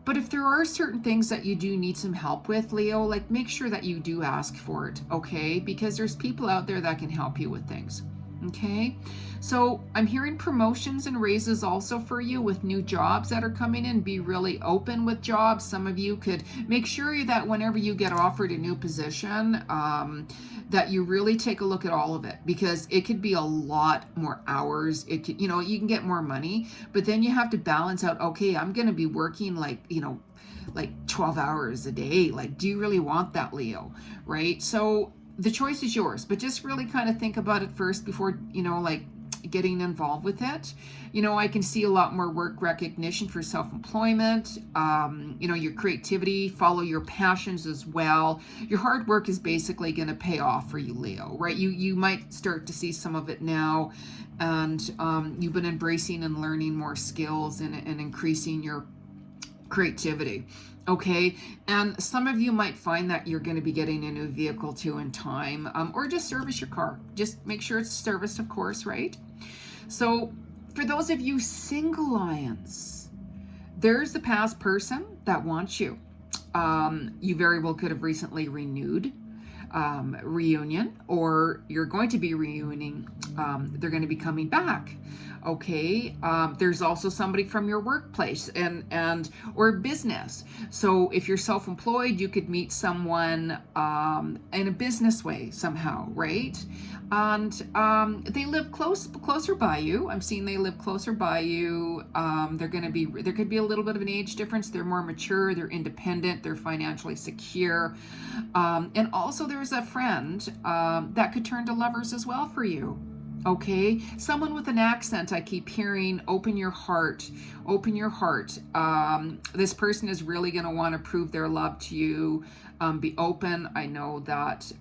But if there are certain things that you do need some help with, Leo, like make sure that you do ask for it, okay? Because there's people out there that can help you with things, okay? So I'm hearing promotions and raises also for you with new jobs that are coming in. Be really open with jobs. Some of you could make sure that whenever you get offered a new position, that you really take a look at all of it, because it could be a lot more hours. It could, you can get more money, but then you have to balance out, okay, I'm going to be working like 12 hours a day. Like, do you really want that, Leo? Right? So the choice is yours, but just really kind of think about it first before, getting involved with it. You know, I can see a lot more work recognition for self-employment, you know, your creativity, follow your passions as well. Your hard work is basically going to pay off for you, Leo, right? You might start to see some of it now, and you've been embracing and learning more skills and increasing your creativity. Okay, and some of you might find that you're going to be getting a new vehicle too in time, or just service your car. Just make sure it's serviced, of course, right? So for those of you single lions, there's the past person that wants you. You very well could have recently renewed, reunion, or you're going to be reunioning. They're going to be coming back. Okay, there's also somebody from your workplace and or business. So if you're self-employed, you could meet someone in a business way somehow, right? And they live closer by you. I'm seeing they live closer by you. There could be a little bit of an age difference. They're more mature, they're independent, they're financially secure. And also there's a friend that could turn to lovers as well for you. Okay, someone with an accent, I keep hearing, open your heart, open your heart. This person is really going to want to prove their love to you. Be open. I know that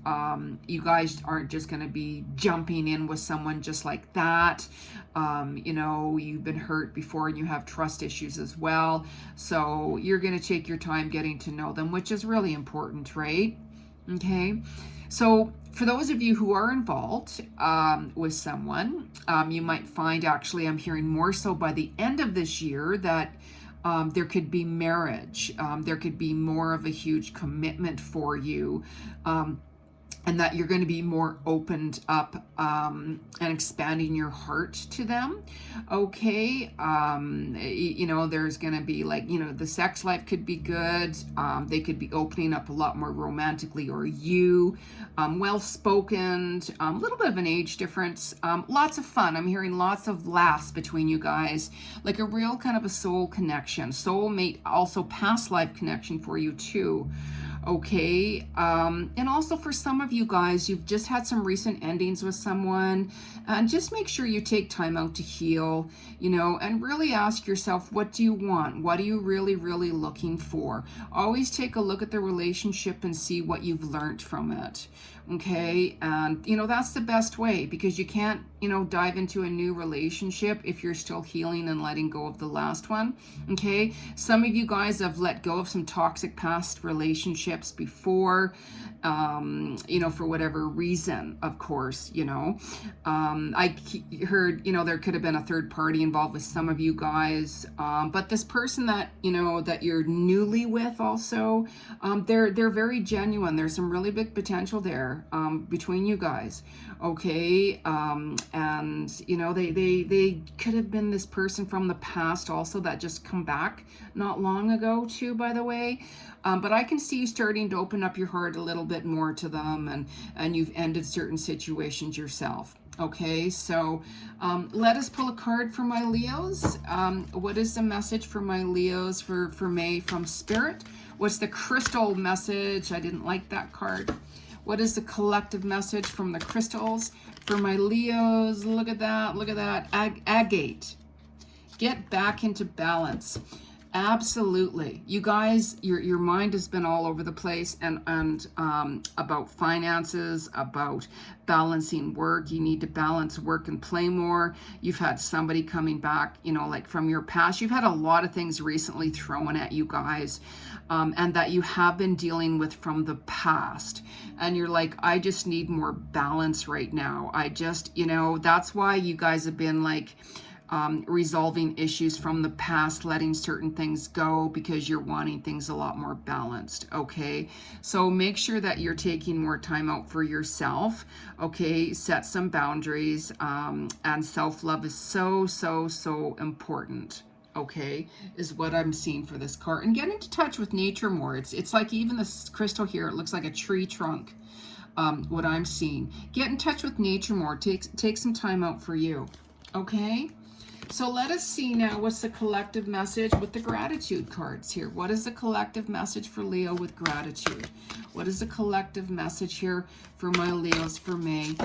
you guys aren't just going to be jumping in with someone just like that. You know, you've been hurt before and you have trust issues as well. So you're going to take your time getting to know them, which is really important, right? Okay. So for those of you who are involved with someone, you might find, actually, I'm hearing more so by the end of this year, that there could be marriage. There could be more of a huge commitment for you. And that you're going to be more opened up and expanding your heart to them. Okay. You know, there's going to be, like, you know, the sex life could be good. They could be opening up a lot more romantically, or you, well-spoken, a little bit of an age difference, lots of fun. I'm hearing lots of laughs between you guys, like a real kind of a soul connection, soulmate, also past life connection for you too. Okay, and also for some of you guys, you've just had some recent endings with someone, and just make sure you take time out to heal, you know, and really ask yourself, what do you want? What are you really, really looking for? Always take a look at the relationship and see what you've learned from it. Okay, and you know, that's the best way, because you can't, you know, dive into a new relationship if you're still healing and letting go of the last one. Okay, some of you guys have let go of some toxic past relationships before, you know, for whatever reason, of course, you know. I heard, you know, there could have been a third party involved with some of you guys, but this person that, you know, that you're newly with also, they're very genuine. There's some really big potential there between you guys. Okay, and you know, they could have been this person from the past also that just come back not long ago too, by the way. But I can see you starting to open up your heart a little bit more to them, and you've ended certain situations yourself. Okay, so let us pull a card for my Leos. What is the message for my Leos for May from Spirit? What's the crystal message? I didn't like that card. What is the collective message from the crystals for my Leos? Look at that. Look at that. Agate. Get back into balance. Absolutely. You guys, your mind has been all over the place, and about finances, about balancing work. You need to balance work and play more. You've had somebody coming back, you know, like from your past. You've had a lot of things recently thrown at you guys, and that you have been dealing with from the past. And you're like, I just need more balance right now. I just, you know, that's why you guys have been like, resolving issues from the past, letting certain things go, because you're wanting things a lot more balanced. Okay, so make sure that you're taking more time out for yourself. Okay, set some boundaries, and self-love is so important. Okay, is what I'm seeing for this card. And get into touch with nature more. It's like, even this crystal here, it looks like a tree trunk. What I'm seeing, get in touch with nature more. Take some time out for you. Okay. So let us see now what's the collective message with the gratitude cards here. What is the collective message for Leo with gratitude? What is the collective message here for my Leos for May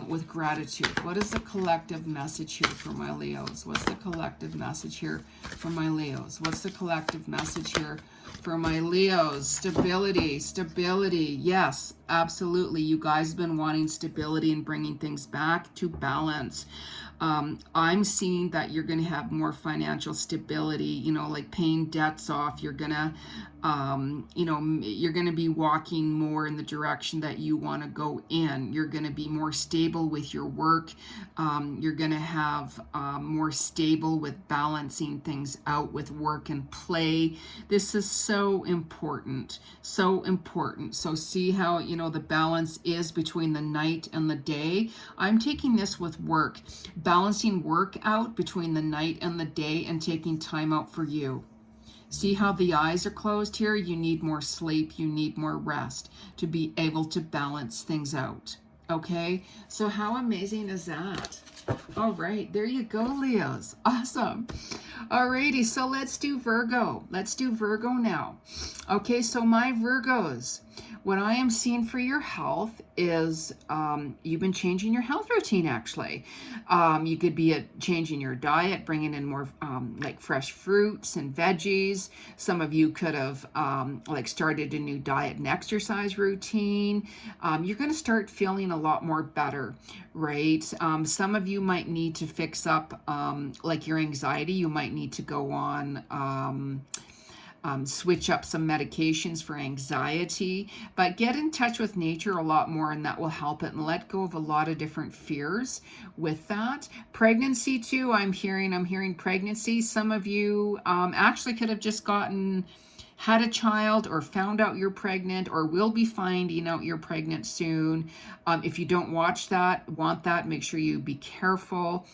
with gratitude? What is the collective message here for my Leos? What's the collective message here for my Leos? What's the collective message here for my Leos? Stability, stability. Yes, absolutely. You guys have been wanting stability and bringing things back to balance. I'm seeing that you're going to have more financial stability, you know, like paying debts off. You're going to, you know, you're going to be walking more in the direction that you want to go in. You're going to be more stable with your work. You're going to have more stable with balancing things out with work and play. This is so important, so important. So see how, you know, the balance is between the night and the day. I'm taking this with work, balancing work out between the night and the day and taking time out for you. See how the eyes are closed here? You need more sleep. You need more rest to be able to balance things out. Okay? So how amazing is that? All right. There you go, Leos. Awesome. Alrighty. So let's do Virgo. Let's do Virgo now. Okay. So my Virgos, what I am seeing for your health is you've been changing your health routine, actually. You could be changing your diet, bringing in more like fresh fruits and veggies. Some of you could have like started a new diet and exercise routine. You're going to start feeling a lot more better, right? Some of you might need to fix up like your anxiety. You might need to go on switch up some medications for anxiety, but get in touch with nature a lot more, and that will help it, and let go of a lot of different fears with that. Pregnancy too, I'm hearing pregnancy. Some of you actually could have just had a child or found out you're pregnant or will be finding out you're pregnant soon. If you don't want that, make sure you be careful.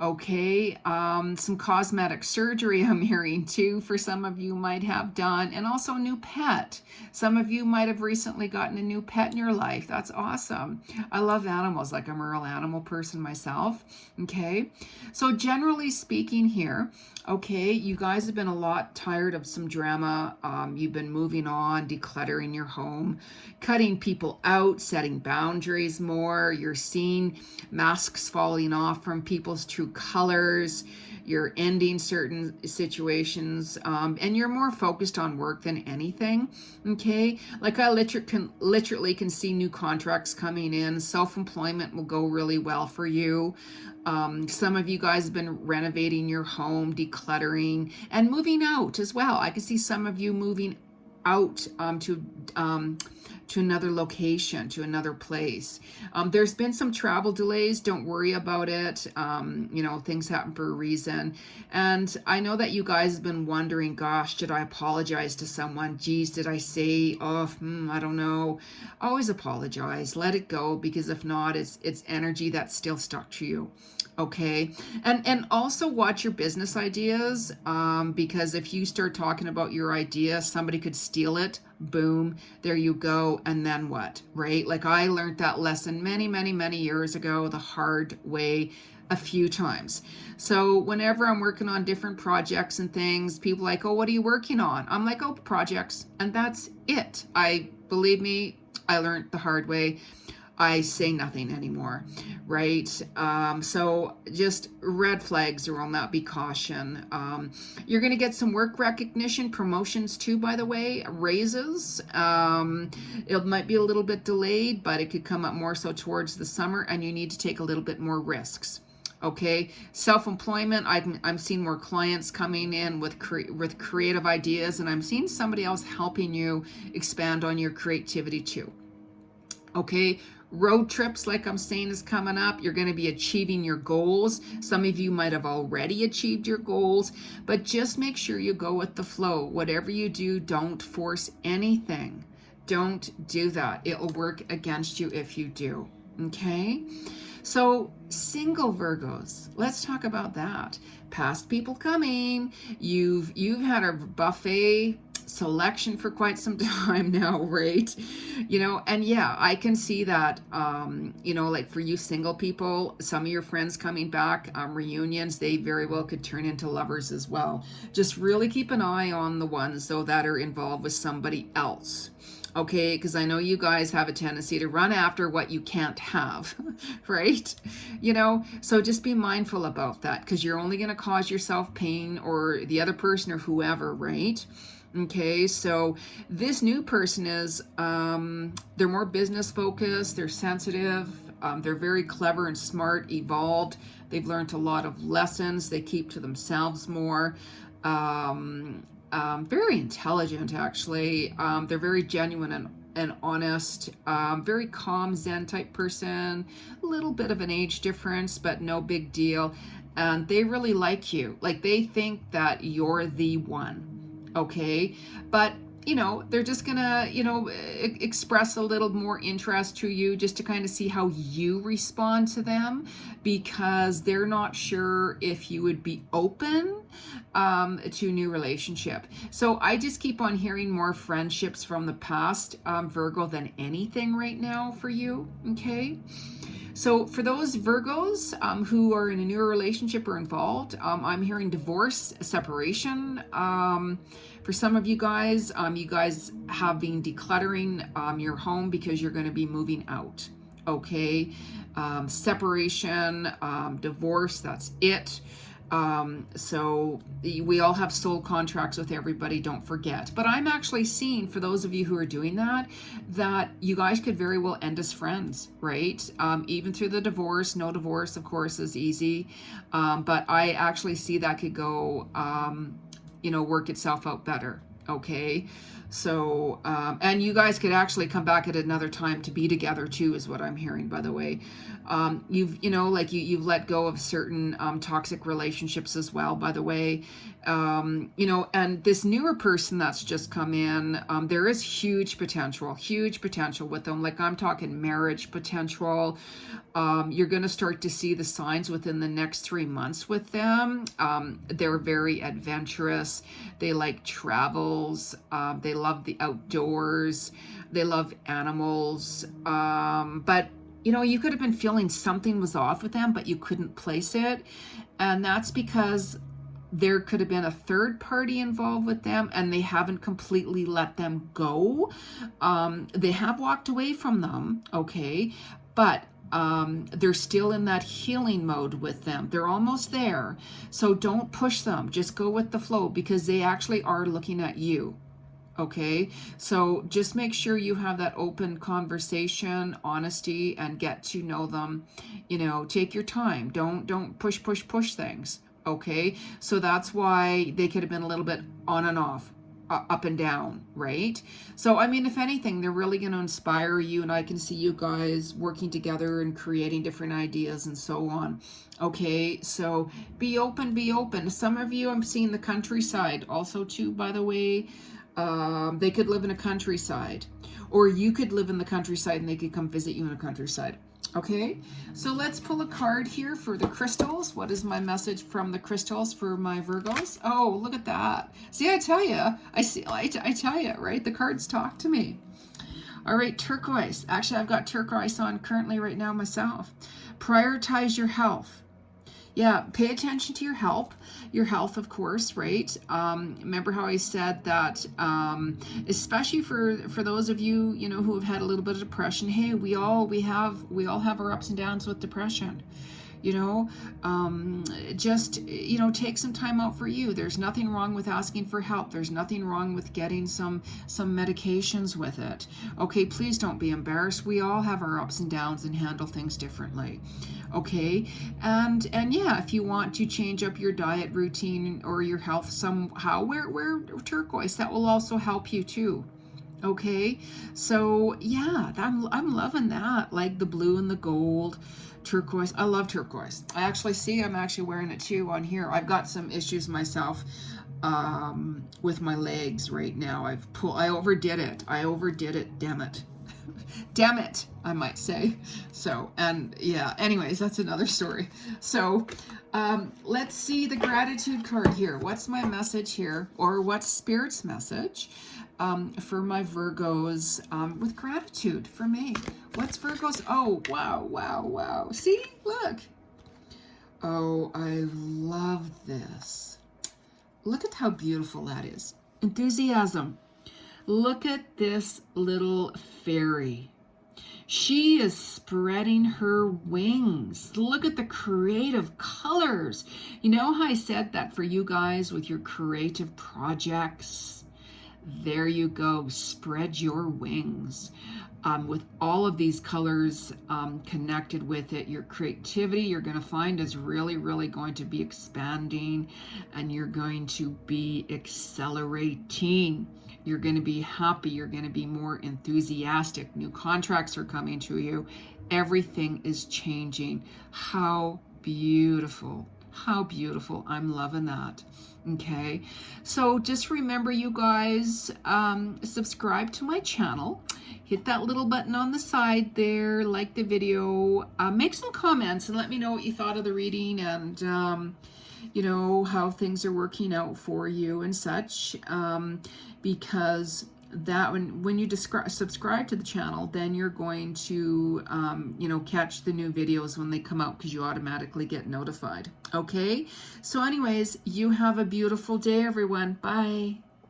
Okay, some cosmetic surgery I'm hearing too for some of you might have done, and also a new pet. Some of you might have recently gotten a new pet in your life. That's awesome. I love animals, like I'm a real animal person myself. Okay, so generally speaking here, okay, you guys have been a lot tired of some drama. You've been moving on, decluttering your home, cutting people out, setting boundaries more. You're seeing masks falling off from people's true colors. You're ending certain situations, and you're more focused on work than anything. Okay, like I literally can see new contracts coming in. Self-employment will go really well for you. Some of you guys have been renovating your home, decluttering, and moving out as well. I can see some of you moving out to another location, to another place. There's been some travel delays. Don't worry about it. You know, things happen for a reason. And I know that you guys have been wondering, gosh, did I apologize to someone? Geez, did I say, I don't know. Always apologize. Let it go, because if not, it's energy that's still stuck to you. Okay, and also watch your business ideas, because if you start talking about your idea, somebody could steal it. Boom, there you go. And then what, right? Like I learned that lesson many years ago the hard way a few times. So whenever I'm working on different projects and things, people are like, oh, what are you working on? I'm like, oh, projects, and that's it. Believe me, I learned the hard way. I say nothing anymore, right? So just red flags are on that. Be caution. You're going to get some work recognition, promotions too, by the way, raises. It might be a little bit delayed, but it could come up more so towards the summer, and you need to take a little bit more risks. Okay, self-employment, I'm seeing more clients coming in with creative ideas, and I'm seeing somebody else helping you expand on your creativity too. Okay, road trips, like I'm saying, is coming up. You're going to be achieving your goals. Some of you might have already achieved your goals, but just make sure you go with the flow. Whatever you do, don't force anything. Don't do that. It will work against you if you do. Okay? So single Virgos, let's talk about that. Past people coming. You've had a buffet selection for quite some time now, right? And yeah, I can see that, like for you single people, some of your friends coming back, reunions, they very well could turn into lovers as well. Just really keep an eye on the ones, though, that are involved with somebody else. Okay, because I know you guys have a tendency to run after what you can't have, right? So just be mindful about that, because you're only going to cause yourself pain, or the other person, or whoever, right? Okay, so this new person is, they're more business focused, they're sensitive, they're very clever and smart, evolved. They've learned a lot of lessons. They keep to themselves more. Very intelligent, actually. They're very genuine and honest. Very calm, Zen type person. A little bit of an age difference, but no big deal. And they really like you. Like, they think that you're the one. Okay, but they're just gonna express a little more interest to you, just to kind of see how you respond to them, because they're not sure if you would be open to a new relationship. So I just keep on hearing more friendships from the past, Virgo, than anything right now for you. Okay. So for those Virgos who are in a new relationship or involved, I'm hearing divorce, separation. For some of you guys have been decluttering your home because you're going to be moving out. Okay, separation, divorce, that's it. So we all have soul contracts with everybody, don't forget. But I'm actually seeing, for those of you who are doing that you guys could very well end as friends, right? Even through the divorce. No divorce, of course, is easy. But I actually see that could go, work itself out better. Okay. So, and you guys could actually come back at another time to be together too, is what I'm hearing, by the way. You've let go of certain toxic relationships as well, by the way. And this newer person that's just come in, there is huge potential with them. Like, I'm talking marriage potential. You're going to start to see the signs within the next 3 months with them. They're very adventurous. They like travels. They love the outdoors. They love animals. But you could have been feeling something was off with them, but you couldn't place it. And that's because there could have been a third party involved with them, and they haven't completely let them go. They have walked away from them, okay? But they're still in that healing mode with them. They're almost there. So don't push them. Just go with the flow, because they actually are looking at you. Okay, so just make sure you have that open conversation, honesty, and get to know them. Take your time. Don't push things. Okay, so that's why they could have been a little bit on and off, up and down, right? So I mean, if anything, they're really going to inspire you, and I can see you guys working together and creating different ideas and so on. Okay, so be open. Some of you, I'm seeing the countryside also too, by the way. They could live in a countryside, or you could live in the countryside and they could come visit you in a countryside. Okay, so let's pull a card here for the crystals. What is my message from the crystals for my Virgos? Oh, look at that. See, I tell you, I tell you, right? The cards talk to me. All right, turquoise. Actually, I've got turquoise on currently right now myself. Prioritize your health. Yeah, pay attention to your health, of course, right? Remember how I said that, especially for those of you, who have had a little bit of depression. Hey, we all have our ups and downs with depression. Just take some time out for you. There's nothing wrong with asking for help. There's nothing wrong with getting some medications with it. Okay, please don't be embarrassed. We all have our ups and downs and handle things differently. Okay, and yeah, if you want to change up your diet routine or your health somehow, wear turquoise. That will also help you too. Okay, so yeah, I'm loving that, like the blue and the gold. Turquoise. I love turquoise. I'm actually wearing it too on here. I've got some issues myself with my legs right now. I overdid it. Damn it. Damn it, I might say. So, and yeah, anyways, that's another story. So, let's see the gratitude card here. What's my message here, or what's Spirit's message for my Virgos with gratitude for me? What's Virgos? Oh, wow, wow, wow. See, look. Oh, I love this. Look at how beautiful that is. Enthusiasm. Look at this little fairy. She is spreading her wings. Look at the creative colors. You know how I said that for you guys with your creative projects? There you go. Spread your wings. With all of these colors connected with it, your creativity, you're going to find, is really, really going to be expanding, and you're going to be accelerating. You're going to be happy. You're going to be more enthusiastic. New contracts are coming to you. Everything is changing. How beautiful. How beautiful. I'm loving that. Okay. So just remember, you guys, subscribe to my channel. Hit that little button on the side there. Like the video. Make some comments and let me know what you thought of the reading, and you know, how things are working out for you and such, because that when you subscribe to the channel, then you're going to you know, catch the new videos when they come out, because you automatically get notified. Okay, so anyways, you have a beautiful day, everyone. Bye.